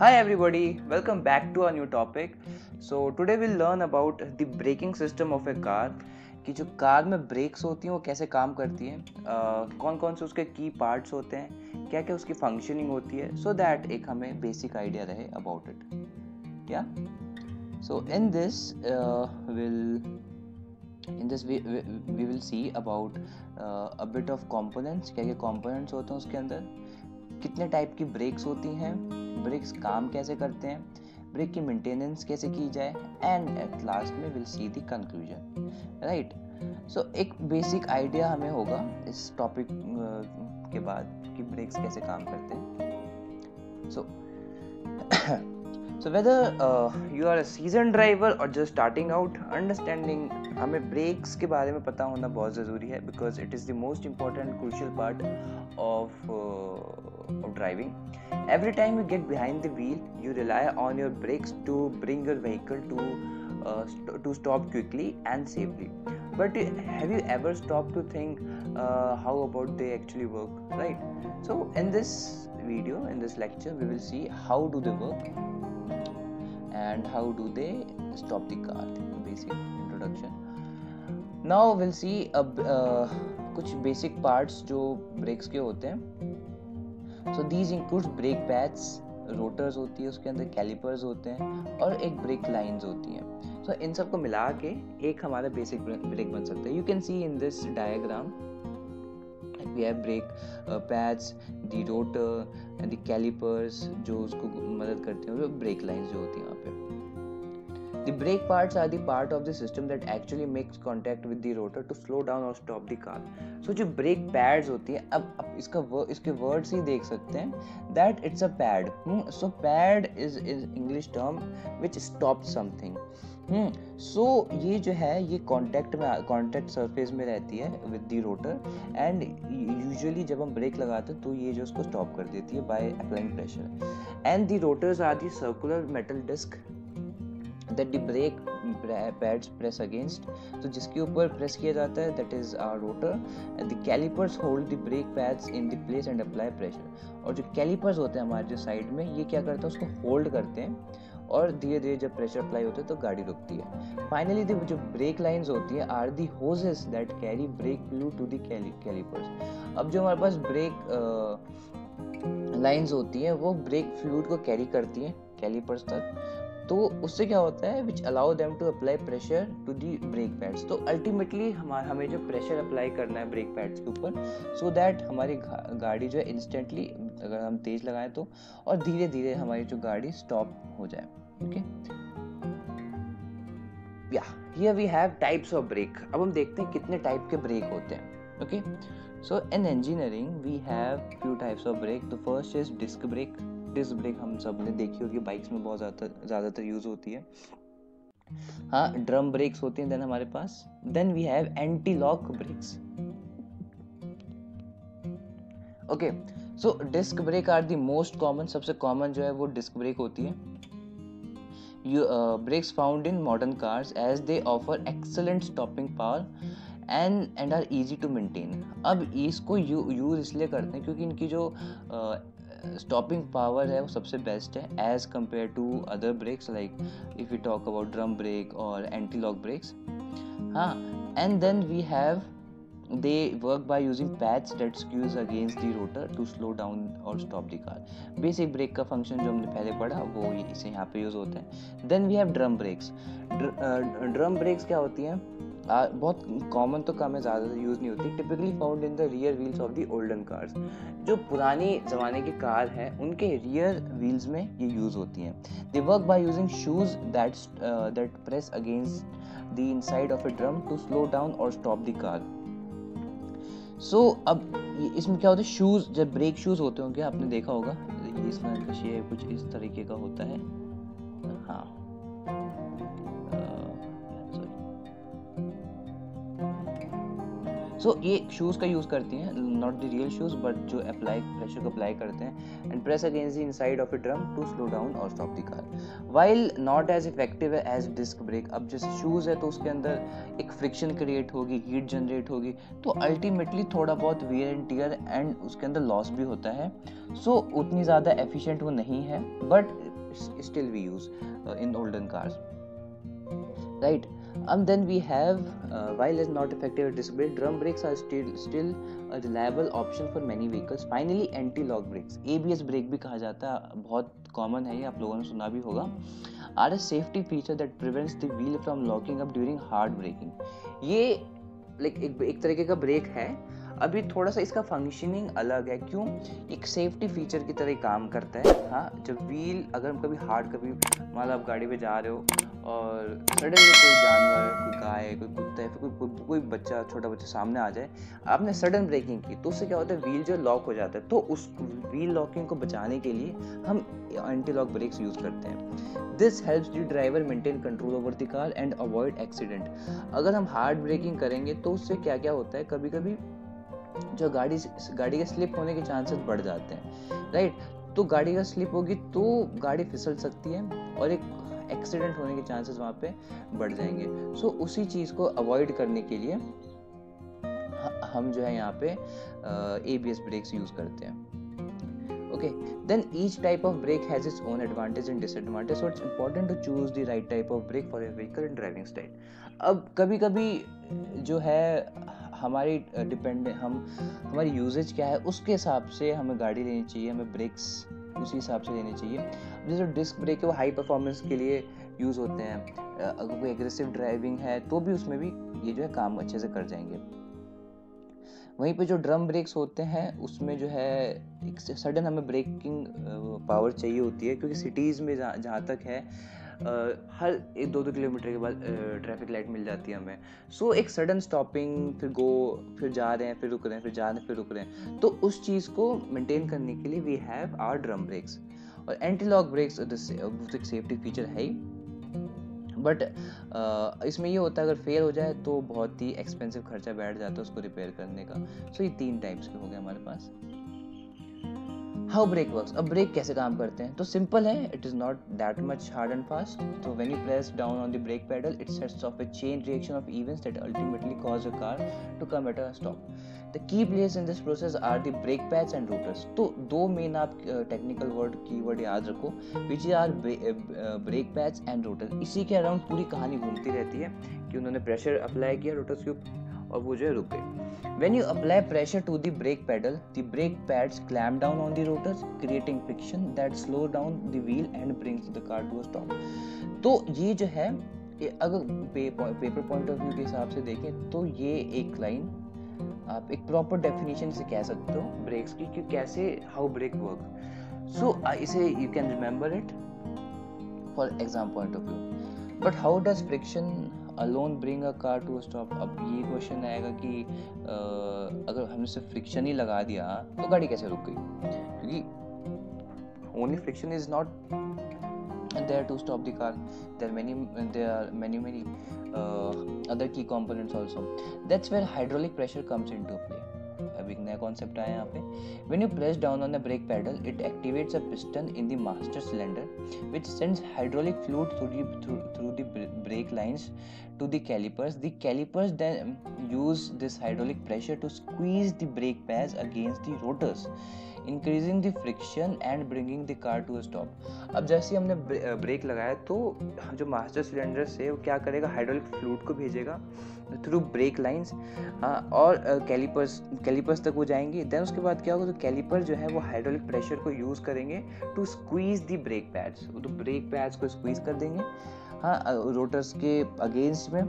Hi everybody, welcome back to a new topic. So today we'll learn about the braking system of a car कि जो car में breaks होती हैं वो कैसे काम करती हैं, कौन कौन से उसके की पार्ट्स होते हैं, क्या क्या उसकी फंक्शनिंग होती है, सो दैट एक हमें बेसिक आइडिया रहे अबाउट इट. या सो in this we will see about a bit of components. क्या क्या components होते हैं उसके अंदर, कितने टाइप की ब्रेक्स होती हैं, ब्रेक्स काम कैसे करते हैं, ब्रेक की मेंटेनेंस कैसे की जाए, एंड एट लास्ट में will see the conclusion. Right. So एक बेसिक आइडिया हमें होगा इस टॉपिक के बाद कि ब्रेक्स कैसे काम करते हैं. So whether you are a seasoned driver or just starting out, understanding हमें ब्रेक्स के बारे में पता होना बहुत ज़रूरी है because it is the most important crucial part of driving. Every time you get behind the wheel, you rely on your brakes to bring your vehicle to stop quickly and safely. But have you ever stopped to think how about they actually work, right? So in this video, in this lecture, we will see how do they work and how do they stop the car. Basic introduction. Now we'll see कुछ basic parts जो brakes के होते हैं. So these includes brake pads, rotors होती है उसके अंदर, calipers होते हैं और एक brake lines होती हैं. So इन सबको मिला के एक हमारा basic brake बन सकता है. You can see in this diagram we have brake pads, the rotor and the calipers जो उसको मदद करते हैं, और brake lines जो होती हैं वहाँ पे. The brake parts are the part of the system that actually makes contact with the rotor to slow down or stop the car. So जो brake pads होती हैं, अब इसके words ही देख सकते हैं that it's a pad. So pad is English term which stops something. So ये जो है ये contact surface में रहती है with the rotor, and usually जब हम brake लगाते हैं तो ये जो उसको stop कर देती है by applying pressure. And the rotors are the circular metal disc that the brake pads press against. तो जिसके ऊपर प्रेस किया जाता है that is our rotor, and the calipers hold the brake pads in the place and apply pressure. और जो calipers होते हैं हमारे जो साइड में, ये क्या करते हैं उसको होल्ड करते हैं और धीरे धीरे जब प्रेशर अप्लाई होता है तो गाड़ी रुकती है. फाइनली जो ब्रेक लाइंस होती है are the hoses that carry brake fluid to the calipers. अब जो हमारे पास ब्रेक लाइंस होती हैं वो ब्रेक फ्लूइड को कैरी करती हैं कैलिपर्स तक. तो उससे क्या होता है which allow them to apply pressure to the brake pads. तो अल्टीमेटली हमें जो प्रेशर अप्लाई करना है ब्रेक पैड्स के ऊपर, सो दैट हमारी गाड़ी जो है इंस्टेंटली अगर हम तेज लगाएं तो, और धीरे धीरे हमारी जो गाड़ी स्टॉप हो जाए. ओके, या here we have types of brake. अब हम देखते हैं कितने टाइप के ब्रेक होते हैं. Okay, so in engineering we have few types of brake. The first is disc brake. Disc brake हम सब ने देखी होगी, बाइक्स में बहुत ज़्यादातर यूज होती है. हाँ, ड्रम ब्रेक्स होती हैं देन हमारे पास. Then we have anti lock brakes. Okay, so disc brake are the most common. सबसे कॉमन जो है वो डिस्क ब्रेक होती है. Brakes found in modern cars as they offer excellent stopping power and are easy to maintain. अब इसको use इसलिए करते हैं क्योंकि इनकी जो स्टॉपिंग पावर है वो सबसे बेस्ट है as compare to other brakes like if you talk about drum brake और एंटी लॉक ब्रेक्स. हाँ, and then we have they work by using pads that squeeze against the rotor to slow down or stop the car. Basic brake का function जो हमने पहले पढ़ा वो इसे यहाँ पे यूज होता है. Then we have drum brakes. Drum brakes क्या होती हैं? बहुत कॉमन तो कम है, ज़्यादा यूज़ नहीं होती. Typically found in the rear wheels of the olden cars. जो पुरानी ज़माने की कार हैं उनके रियर व्हील्स में ये यूज़ होती हैं. They work by using shoes that press against the inside of a drum to slow down और स्टॉप द कार. सो अब इसमें क्या होता है, शूज़ जब ब्रेक शूज़ होते होंगे आपने देखा होगा, ये इसमें कुछ इस तरीके का होता है. हाँ, सो ये शूज़ का यूज़ करती हैं, not the real shoes but जो प्रेशर को अप्लाई करते हैं and press against the inside of a drum to slow down और stop the car. While not as effective as disc brake. अब जैसे शूज़ है तो उसके अंदर एक फ्रिक्शन क्रिएट होगी, हीट जनरेट होगी, तो अल्टीमेटली थोड़ा बहुत वियर एंड टियर एंड उसके अंदर लॉस भी होता है. सो उतनी ज़्यादा एफिशिएंट वो नहीं है, but still we use in olden cars, right? And then we have while it's not effective at disc brake, drum brakes are still a reliable option for many vehicles. Finally, anti-lock brakes, ABS brake भी कहा जाता है, बहुत common है ये, आप लोगों ने सुना भी होगा, are a safety feature that prevents the wheel from locking up during hard braking. ये एक तरीके का ब्रेक है, अभी थोड़ा सा इसका फंक्शनिंग अलग है, क्यों? एक सेफ्टी फीचर की तरह काम करता है। हाँ, जब व्हील अगर हम कभी मान लो आप गाड़ी पे जा रहे हो और सडनली कोई जानवर, कोई गाय, कोई कुत्ता या फिर कोई बच्चा, छोटा बच्चा सामने आ जाए, आपने सडन ब्रेकिंग की तो उससे क्या होता है, व्हील जो लॉक हो जाता है। तो उस व्हील लॉकिंग को बचाने के लिए हम एंटी लॉक ब्रेक्स यूज करते हैं। This helps the driver maintain control over the car and avoid accident. अगर हम हार्ड ब्रेकिंग करेंगे तो उससे क्या क्या होता है, कभी कभी जो गाड़ी के स्लिप होने के चांसेस बढ़ जाते हैं, राइट? तो गाड़ी का स्लिप होगी तो गाड़ी फिसल सकती है और एक एक्सीडेंट होने के चांसेस वहाँ पे बढ़ जाएंगे। सो उसी चीज़ को अवॉइड करने के लिए हम जो है यहाँ पे ABS ब्रेक्स यूज करते हैं। Okay, then each type of brake has its own advantage and disadvantage, so it's important to choose the right type of brake for your vehicle and driving style. अब कभी कभी जो है हमारी हमारी usage क्या है उसके हिसाब से हमें गाड़ी लेनी चाहिए, हमें ब्रेक्स उसी हिसाब से लेनी चाहिए। जैसे डिस्क ब्रेक है वो हाई परफॉर्मेंस के लिए यूज होते हैं, अगर कोई एग्रेसिव ड्राइविंग है तो भी उसमें भी ये जो है काम अच्छे से कर जाएंगे। वहीं पे जो ड्रम ब्रेक्स होते हैं उसमें जो है एक सडन हमें ब्रेकिंग पावर चाहिए होती है, क्योंकि सिटीज़ में जहाँ तक है हर 1-2 किलोमीटर के बाद ट्रैफिक लाइट मिल जाती है हमें। सो एक सडन स्टॉपिंग, फिर जा रहे हैं, फिर रुक रहे हैं, फिर जा रहे हैं, फिर रुक रहे हैं, तो उस चीज़ को मेंटेन करने के लिए we have our drum brakes. और एंटी लॉक ब्रेक्स एक सेफ्टी फीचर है ही, बट इसमें ये होता है अगर फेल हो जाए तो बहुत ही एक्सपेंसिव खर्चा बैठ जाता है उसको रिपेयर करने का। सो ये 3 टाइप्स के हो गए हमारे पास। हाउ ब्रेक वर्क्स, अब ब्रेक कैसे काम करते हैं? तो सिंपल है, it is not that much hard and fast. तो when you press down on the brake pedal it sets off a chain reaction of events that ultimately cause a car to come at a stop. The key players in this process are the brake pads and rotors. तो 2 main आप technical keyword याद रखो, which are brake pads and rotor. इसी के around पूरी कहानी घूमती रहती है कि उन्होंने प्रेशर अप्लाई किया रोटर्स के ऊपर और वो जो है रुक गए। When you apply pressure to the brake pedal, the brake pads clamp down on the rotors, creating friction that slows down the wheel and brings the car to a stop. तो ये जो है, अगर पेपर पॉइंट ऑफ व्यू के हिसाब से देखें तो ये एक लाइन आप एक प्रॉपर डेफिनेशन से कह सकते हो ब्रेक्स की, कि कैसे हाउ ब्रेक वर्क। सो इसे you can remember it for exam point of view. But how does friction alone bring a car to a stop? अब ये क्वेश्चन आएगा कि अगर हमने सिर्फ फ्रिक्शन ही लगा दिया तो गाड़ी कैसे रुक गई? क्योंकि only friction is not there to stop the car. There are many other key components also. That's where hydraulic pressure comes into play. अब एक नया कॉन्सेप्ट आया यहाँ पे। When you press down on the brake pedal, it activates a piston in the master cylinder, which sends hydraulic fluid through the brake lines to the calipers. The calipers then use this hydraulic pressure to squeeze the brake pads against the rotors, increasing the friction and bringing the car to a stop. अब जैसे हमने break लगाया तो जो master cylinder से वो क्या करेगा, हाइड्रोलिक फ्लूइड को भेजेगा थ्रू ब्रेक लाइंस और कैलिपर्स तक वो जाएंगी। देन उसके बाद क्या होगा, तो कैलिपर जो है वो हाइड्रोलिक प्रेशर को यूज़ करेंगे to squeeze the brake pads, तो ब्रेक पैड्स को स्क्वीज कर देंगे रोटर्स के अगेंस्ट में।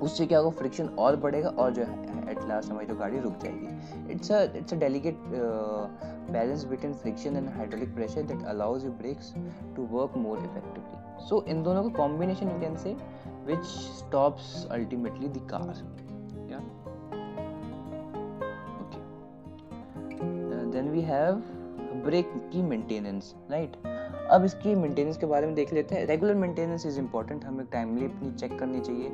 उससे क्या होगा, फ्रिक्शन और बढ़ेगा और जो है एट लास्ट हमारी जो गाड़ी रुक जाएगी। It's a delicate balance between friction and hydraulic pressure that allows your brakes to work more effectively. So in दोनों का combination you can say which stops ultimately the car. Yeah. Okay. Then we have brake की maintenance, right? अब इसकी maintenance के बारे में देख लेते हैं। रेगुलर मेंटेनेंस इज इम्पॉर्टेंट, हमें टाइमली अपनी चेक करनी चाहिए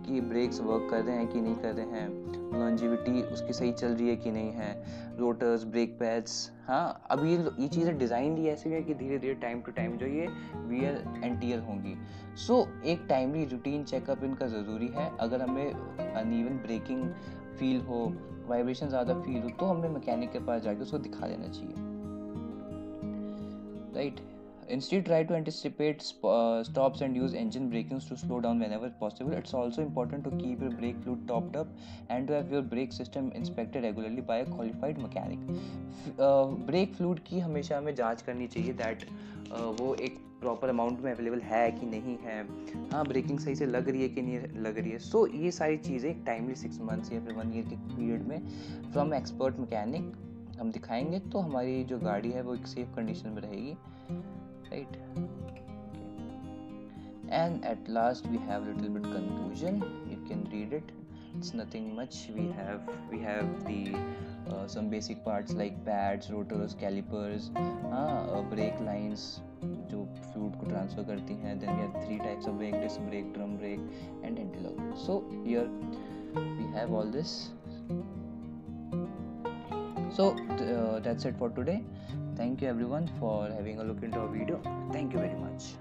कि ब्रेक्स वर्क कर रहे हैं कि नहीं कर रहे हैं, लॉन्जिविटी उसकी सही चल रही है कि नहीं है, रोटर्स, ब्रेक पैड्स। हाँ, अब ये चीज़ें डिज़ाइन ही ऐसी है कि धीरे धीरे टाइम टू टाइम जो ये वियर एंड टियर होंगी। सो एक टाइमली रूटीन चेकअप इनका ज़रूरी है। अगर हमें अनइवन ब्रेकिंग फील हो, वाइब्रेशन ज़्यादा फील हो, तो हमें मैकेनिक के पास जाके उसको दिखा देना चाहिए, right? Instead, try to anticipate stops and use engine brakings to slow down whenever possible. It's also important to keep your brake fluid topped up and to have your brake system inspected regularly by a qualified mechanic. Brake fluid की हमेशा हमें जांच करनी चाहिए that वो एक proper amount में available है कि नहीं है, हाँ ब्रेकिंग सही से लग रही है कि नहीं लग रही है. सो ये सारी चीज़ें टाइमली 6 मंथ्स या फिर 1 ईयर के पीरियड में फ्रॉम एक्सपर्ट मैकेनिक हम दिखाएंगे तो हमारी जो गाड़ी है वो एक सेफ कंडीशन में रहेगी, right. And at last we have little bit conclusion, you can read it. It's nothing much. We have the some basic parts like pads, rotors, calipers, brake lines जो फ्लूइड को transfer करती हैं. Then we have 3 types of brake: disc brake, drum brake and anti-lock. So here we have all this. So that's it for today. Thank you everyone for having a look into our video. Thank you very much.